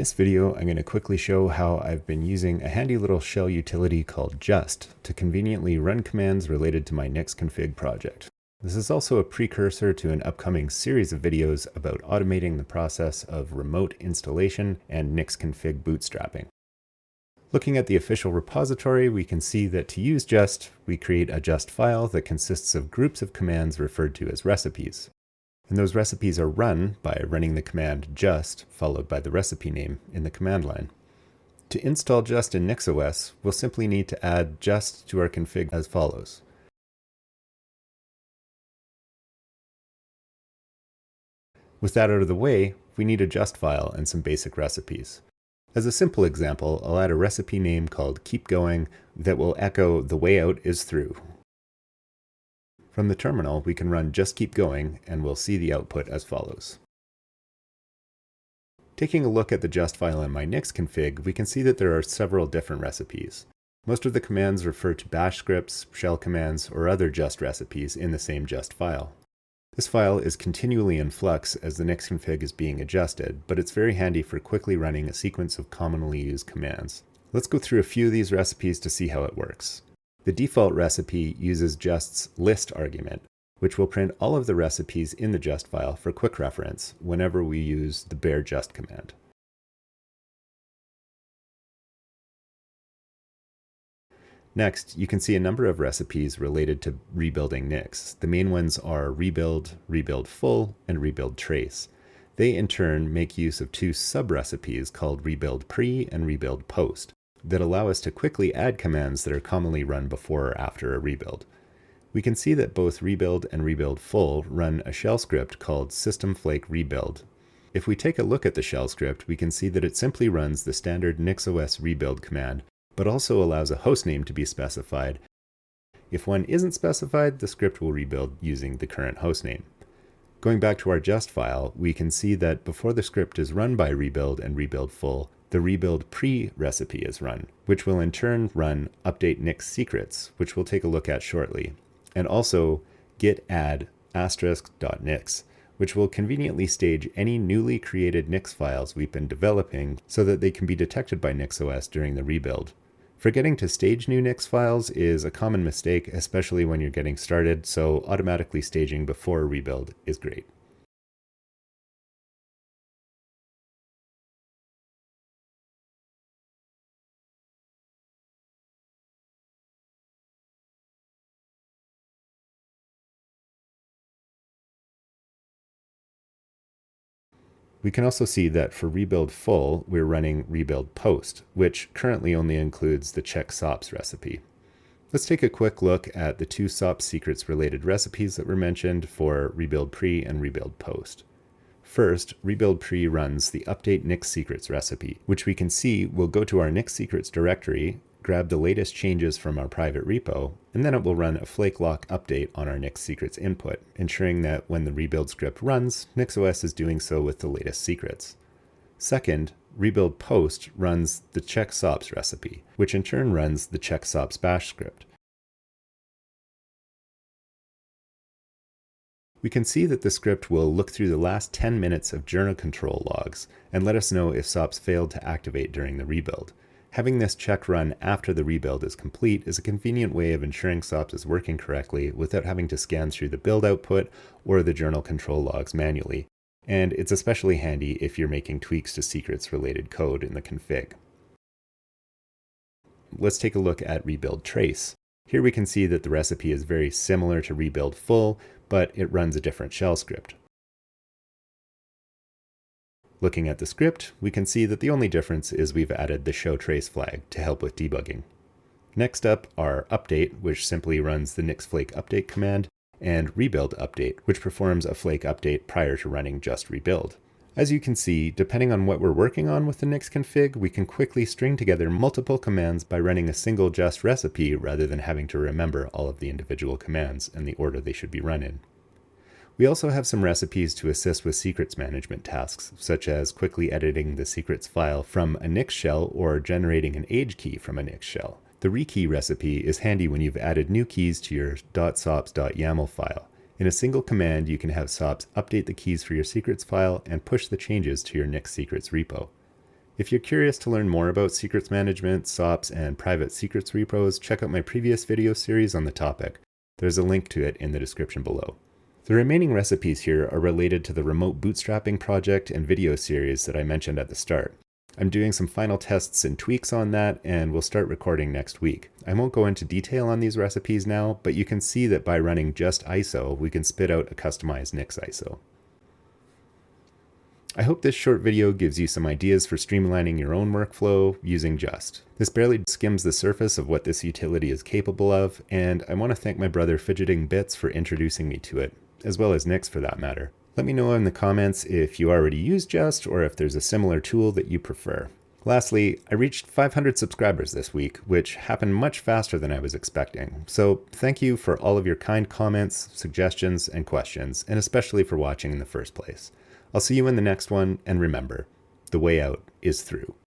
this video, I'm going to quickly show how I've been using a handy little shell utility called just to conveniently run commands related to my Nix-Config project. This is also a precursor to an upcoming series of videos about automating the process of remote installation and Nix-Config bootstrapping. Looking at the official repository, we can see that to use just, we create a just file that consists of groups of commands referred to as recipes. And those recipes are run by running the command just followed by the recipe name in the command line. To install just in NixOS, we'll simply need to add just to our config as follows. With that out of the way, we need a just file and some basic recipes. As a simple example, I'll add a recipe name called keep going that will echo the way out is through. From the terminal, we can run just keep going and we'll see the output as follows. Taking a look at the just file in my Nix-Config, we can see that there are several different recipes. Most of the commands refer to bash scripts, shell commands, or other just recipes in the same just file. This file is continually in flux as the Nix-Config is being adjusted, but it's very handy for quickly running a sequence of commonly used commands. Let's go through a few of these recipes to see how it works. The default recipe uses just's list argument, which will print all of the recipes in the just file for quick reference whenever we use the bare just command. Next, you can see a number of recipes related to rebuilding Nix. The main ones are rebuild, rebuild full, and rebuild trace. They in turn make use of two sub-recipes called rebuild pre and rebuild post that allow us to quickly add commands that are commonly run before or after a rebuild. We can see that both rebuild and rebuild full run a shell script called system Flake rebuild. If we take a look at the shell script, we can see that it simply runs the standard NixOS rebuild command, but also allows a hostname to be specified. If one isn't specified, the script will rebuild using the current hostname. Going back to our just file, we can see that before the script is run by rebuild and rebuild full, the rebuild pre recipe is run, which will in turn run update Nix secrets, which we'll take a look at shortly, and also git add *.nix, which will conveniently stage any newly created Nix files we've been developing so that they can be detected by NixOS during the rebuild. Forgetting to stage new Nix files is a common mistake, especially when you're getting started, so automatically staging before a rebuild is great. We can also see that for rebuild full, we're running rebuild post, which currently only includes the check sops recipe. Let's take a quick look at the two sops secrets related recipes that were mentioned for rebuild pre and rebuild post. First, rebuild pre runs the update Nix secrets recipe, which we can see will go to our Nix secrets directory, grab the latest changes from our private repo, and then it will run a Flake lock update on our Nix secrets input, ensuring that when the rebuild script runs, NixOS is doing so with the latest secrets. Second, rebuild post runs the check sops recipe, which in turn runs the check sops bash script. We can see that the script will look through the last 10 minutes of journal control logs and let us know if sops failed to activate during the rebuild. Having this check run after the rebuild is complete is a convenient way of ensuring sops is working correctly without having to scan through the build output or the journal control logs manually, and it's especially handy if you're making tweaks to secrets related code in the config. Let's take a look at rebuild trace. Here we can see that the recipe is very similar to rebuild full, but it runs a different shell script. Looking at the script, we can see that the only difference is we've added the show trace flag to help with debugging. Next up are update, which simply runs the Nix Flake update command, and rebuild update, which performs a Flake update prior to running just rebuild. As you can see, depending on what we're working on with the Nix-Config, we can quickly string together multiple commands by running a single just recipe rather than having to remember all of the individual commands and the order they should be run in. We also have some recipes to assist with secrets management tasks, such as quickly editing the secrets file from a Nix shell or generating an age key from a Nix shell. The rekey recipe is handy when you've added new keys to your .sops.yaml file. In a single command, you can have sops update the keys for your secrets file and push the changes to your Nix secrets repo. If you're curious to learn more about secrets management, SOPs, and private secrets repos, check out my previous video series on the topic. There's a link to it in the description below. The remaining recipes here are related to the remote bootstrapping project and video series that I mentioned at the start. I'm doing some final tests and tweaks on that, and we'll start recording next week. I won't go into detail on these recipes now, but you can see that by running just ISO, we can spit out a customized Nix ISO. I hope this short video gives you some ideas for streamlining your own workflow using Just. This barely skims the surface of what this utility is capable of, and I want to thank my brother Fidgeting Bits for introducing me to it, as well as Nix for that matter. Let me know in the comments if you already use Just or if there's a similar tool that you prefer. Lastly, I reached 500 subscribers this week, which happened much faster than I was expecting. So thank you for all of your kind comments, suggestions, and questions, and especially for watching in the first place. I'll see you in the next one, and remember, the way out is through.